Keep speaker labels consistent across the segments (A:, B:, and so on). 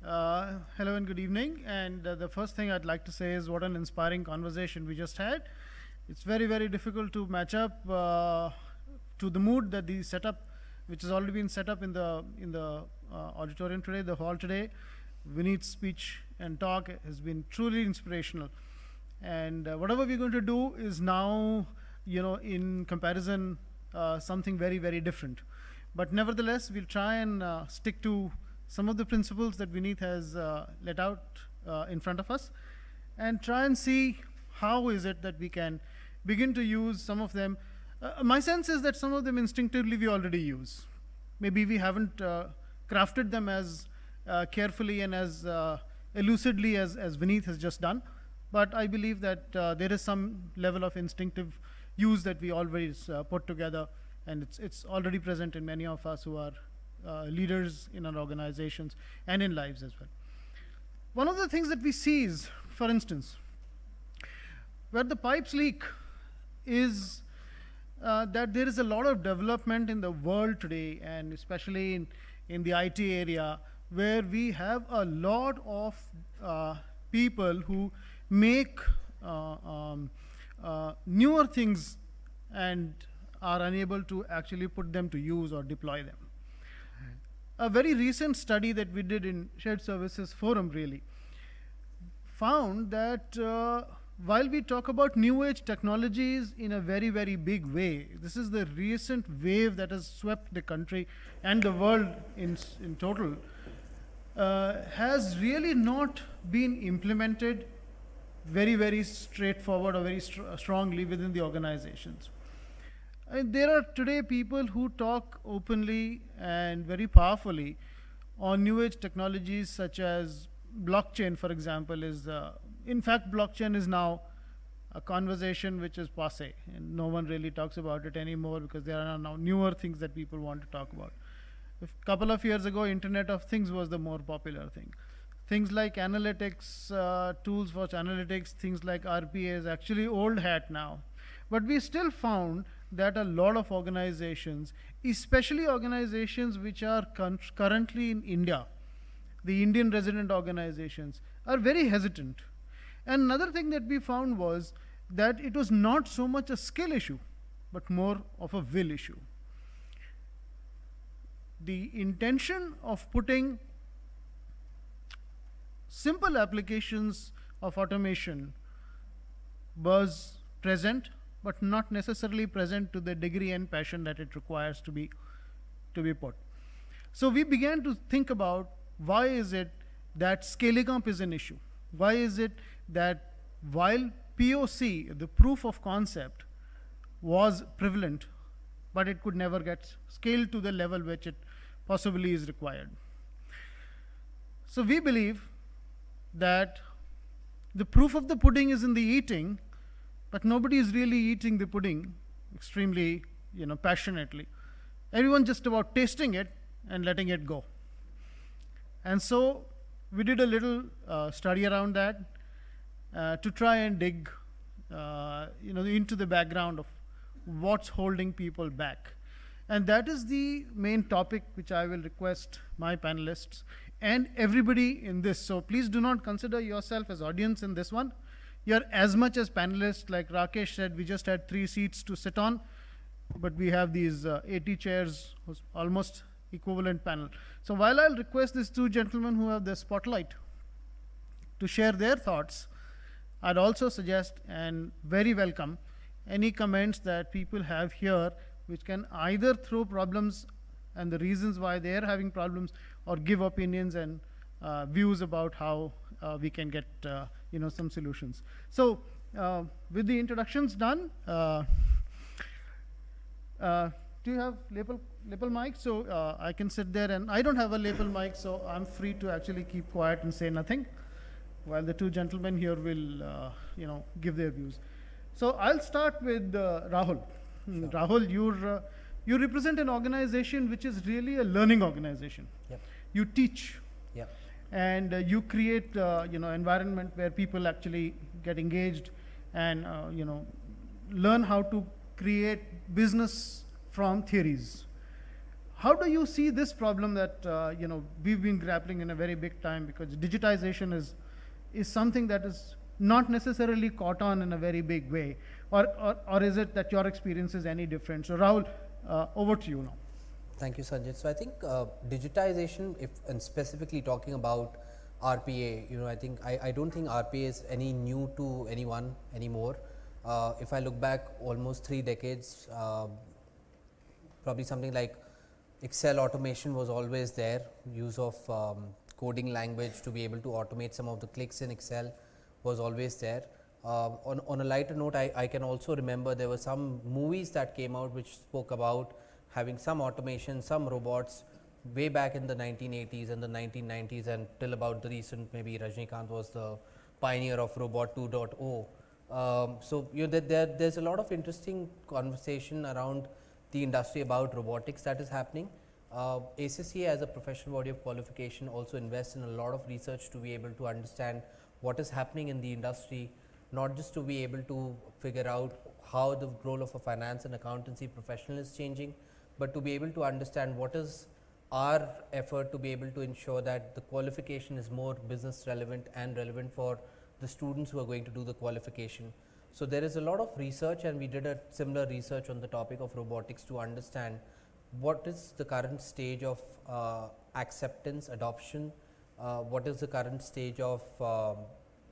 A: Hello and good evening. And the first thing I'd like to say is what an inspiring conversation we just had. It's very, very difficult to match up to the mood that the setup, which has already been set up in the auditorium today, the hall today. Vineet's speech and talk has been truly inspirational. And whatever we're going to do is now, in comparison, something very, very different. But nevertheless, we'll try and stick to some of the principles that Vineet has let out in front of us and try and see how is it that we can begin to use some of them. My sense is that some of them instinctively we already use. Maybe we haven't crafted them as carefully and as elucidly as Vineet has just done. But I believe that there is some level of instinctive use that we always put together, and it's already present in many of us who are leaders in our organizations and in lives as well. One of the things that we see is, for instance, where the pipes leak is that there is a lot of development in the world today, and especially in the IT area, where we have a lot of people who make newer things and are unable to actually put them to use or deploy them. A very recent study that we did in Shared Services Forum really found that while we talk about new age technologies in a very, very big way, this is the recent wave that has swept the country and the world in total, has really not been implemented very, very straightforward or very strongly within the organizations. And there are today people who talk openly and very powerfully on new age technologies such as blockchain, for example, in fact, blockchain is now a conversation which is passé, and no one really talks about it anymore because there are now newer things that people want to talk about. A couple of years ago, Internet of Things was the more popular thing. Things like analytics, tools for analytics, things like RPA is actually old hat now. But we still found that a lot of organizations, especially organizations which are currently in India, the Indian resident organizations, are very hesitant. And another thing that we found was that it was not so much a skill issue, but more of a will issue. The intention of putting simple applications of automation was present, but not necessarily present to the degree and passion that it requires to be put. So we began to think about why is it that scaling up is an issue? Why is it that while POC, the proof of concept, was prevalent, but it could never get scaled to the level which it possibly is required? So we believe that the proof of the pudding is in the eating, but nobody is really eating the pudding extremely, passionately. Everyone just about tasting it and letting it go. And so we did a little study around that to try and dig, into the background of what's holding people back. And that is the main topic which I will request my panelists and everybody in this. So please do not consider yourself as audience in this one. You're as much as panelists. Like Rakesh said, we just had 3 seats to sit on, but we have these 80 chairs, almost equivalent panel. So while I'll request these 2 gentlemen who have the spotlight to share their thoughts, I'd also suggest and very welcome any comments that people have here which can either throw problems and the reasons why they're having problems, or give opinions and views about how we can get some solutions. So with the introductions done, do you have lapel mic? So I can sit there, and I don't have a lapel mic, so I'm free to actually keep quiet and say nothing, while the 2 gentlemen here will give their views. So I'll start with Rahul. Sure. Rahul, you represent an organization which is really a learning organization.
B: Yep.
A: You teach.
B: Yep.
A: And you create environment where people actually get engaged and learn how to create business from theories. how do you see this problem that we've been grappling in a very big time, because digitization is something that is not necessarily caught on in a very big way, or is it that your experience is any different? So Rahul, over to you now.
B: Thank you, Sanjay. So I think digitization, if and specifically talking about RPA, I don't think RPA is any new to anyone anymore. If I look back almost 3 decades, probably something like Excel automation was always there. Use of coding language to be able to automate some of the clicks in Excel was always there. On a lighter note, I can also remember there were some movies that came out which spoke about having some automation, some robots way back in the 1980s and the 1990s, and till about the recent, maybe Rajnikant was the pioneer of Robot 2.0. So there's a lot of interesting conversation around the industry about robotics that is happening. ACCA as a professional body of qualification also invests in a lot of research to be able to understand what is happening in the industry, not just to be able to figure out how the role of a finance and accountancy professional is changing, but to be able to understand what is our effort to be able to ensure that the qualification is more business relevant and relevant for the students who are going to do the qualification. So there is a lot of research, and we did a similar research on the topic of robotics to understand what is the current stage of acceptance, adoption, what is the current stage of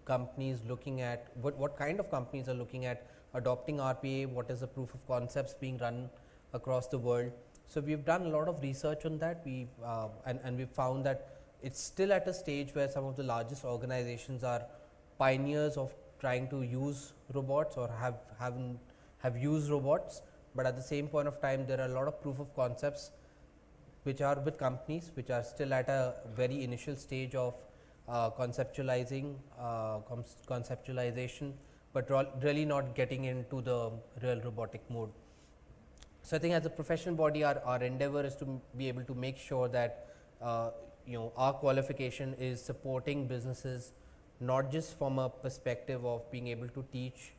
B: companies looking at, what kind of companies are looking at adopting RPA, what is the proof of concepts being run across the world. So we've done a lot of research on that. We and we found that it's still at a stage where some of the largest organizations are pioneers of trying to use robots or have used robots, but at the same point of time there are a lot of proof of concepts which are with companies which are still at a very initial stage of conceptualization, but really not getting into the real robotic mode. So I think as a professional body, our endeavor is to be able to make sure that our qualification is supporting businesses, not just from a perspective of being able to teach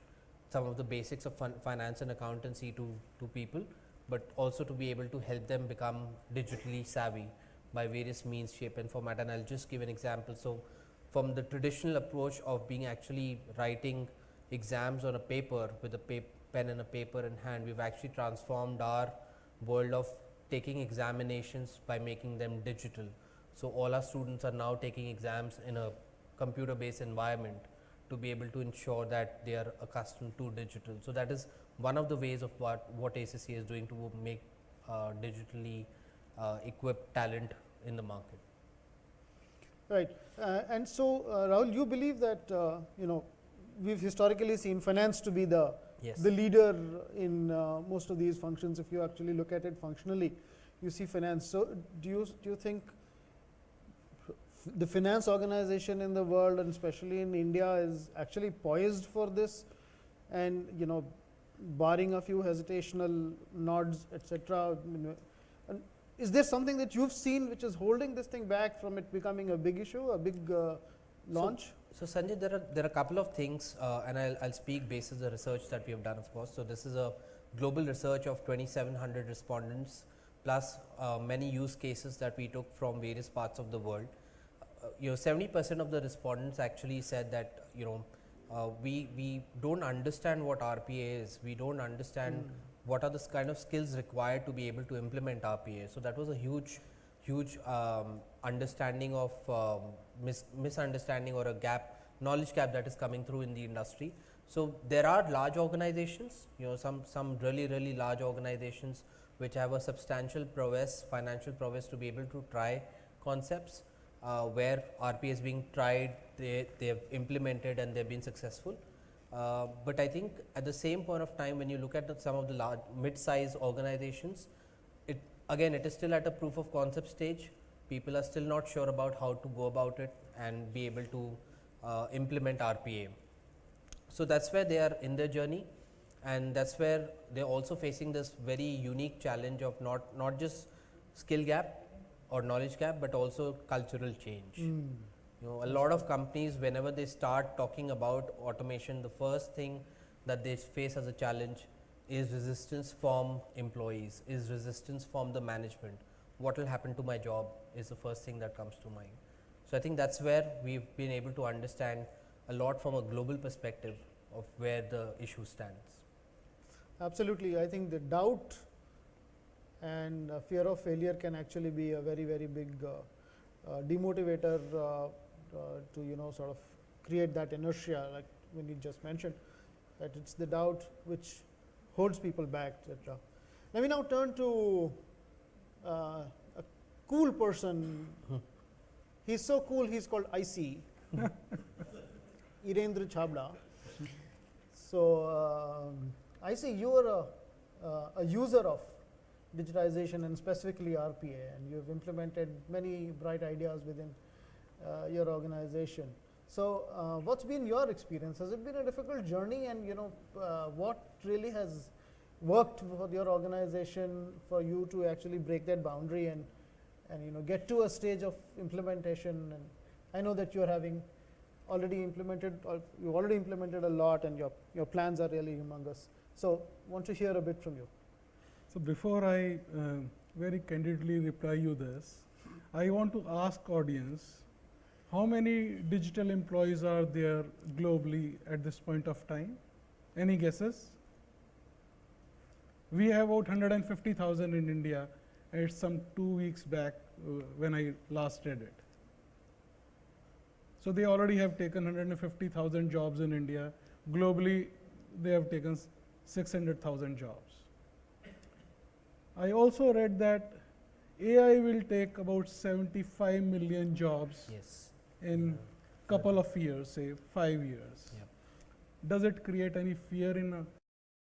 B: some of the basics of finance and accountancy to people, but also to be able to help them become digitally savvy by various means, shape and format. And I'll just give an example. So from the traditional approach of being actually writing exams on a paper with a pen and a paper in hand, we've actually transformed our world of taking examinations by making them digital. So all our students are now taking exams in a computer based environment to be able to ensure that they are accustomed to digital. So that is one of the ways of what ACCA is doing to make digitally equipped talent in the market.
A: Right, and so Rahul, you believe that we've historically seen finance to be the leader in most of these functions. If you actually look at it functionally, you see finance. So do you think the finance organization in the world, and especially in India, is actually poised for this? And barring a few hesitational nods, etc., and is there something that you've seen which is holding this thing back from it becoming a big issue, a big launch?
B: So Sanjay, there are a couple of things, and I'll speak basis the research that we have done, of course. So this is a global research of 2,700 respondents, plus many use cases that we took from various parts of the world. 70% of the respondents actually said that we don't understand what RPA is. We don't understand what are the kind of skills required to be able to implement RPA. So that was a huge understanding of misunderstanding or a knowledge gap that is coming through in the industry. So there are large organizations, some really large organizations which have a substantial prowess, financial prowess to be able to try concepts where RPA is being tried, they have implemented and they've been successful. But I think at the same point of time, when you look at some of the large mid-size organizations, it is still at a proof of concept stage. People are still not sure about how to go about it and be able to implement RPA. So that's where they are in their journey, and that's where they're also facing this very unique challenge of not just skill gap or knowledge gap, but also cultural change. A lot of companies, whenever they start talking about automation, the first thing that they face as a challenge is resistance from employees, is resistance from the management. what will happen to my job is the first thing that comes to mind. So I think that's where we've been able to understand a lot from a global perspective of where the issue stands.
A: Absolutely. I think the doubt and fear of failure can actually be a very, very big demotivator to, you know, sort of create that inertia, like when you just mentioned, that it's the doubt which holds people back, etc. Let me now turn to a cool person. He's so cool, he's called IC, Irendra Chhabra. So, IC, you are a user of digitization and specifically RPA, and you've implemented many bright ideas within your organization. So, what's been your experience? Has it been a difficult journey, and you know what really has worked for your organization for you to actually break that boundary and you know get to a stage of implementation? And I know that you're having already implemented, or you've already implemented a lot, and your plans are really humongous. So, want to hear a bit from you.
C: So before I very candidly reply you this, I want to ask audience, how many digital employees are there globally at this point of time? Any guesses? We have about 150,000 in India, and it's some 2 weeks back when I last read it. So they already have taken 150,000 jobs in India. Globally, they have taken 600,000 jobs. I also read that AI will take about 75 million jobs
B: Yes.
C: in couple of years, say 5 years.
B: Yeah.
C: Does it create any fear in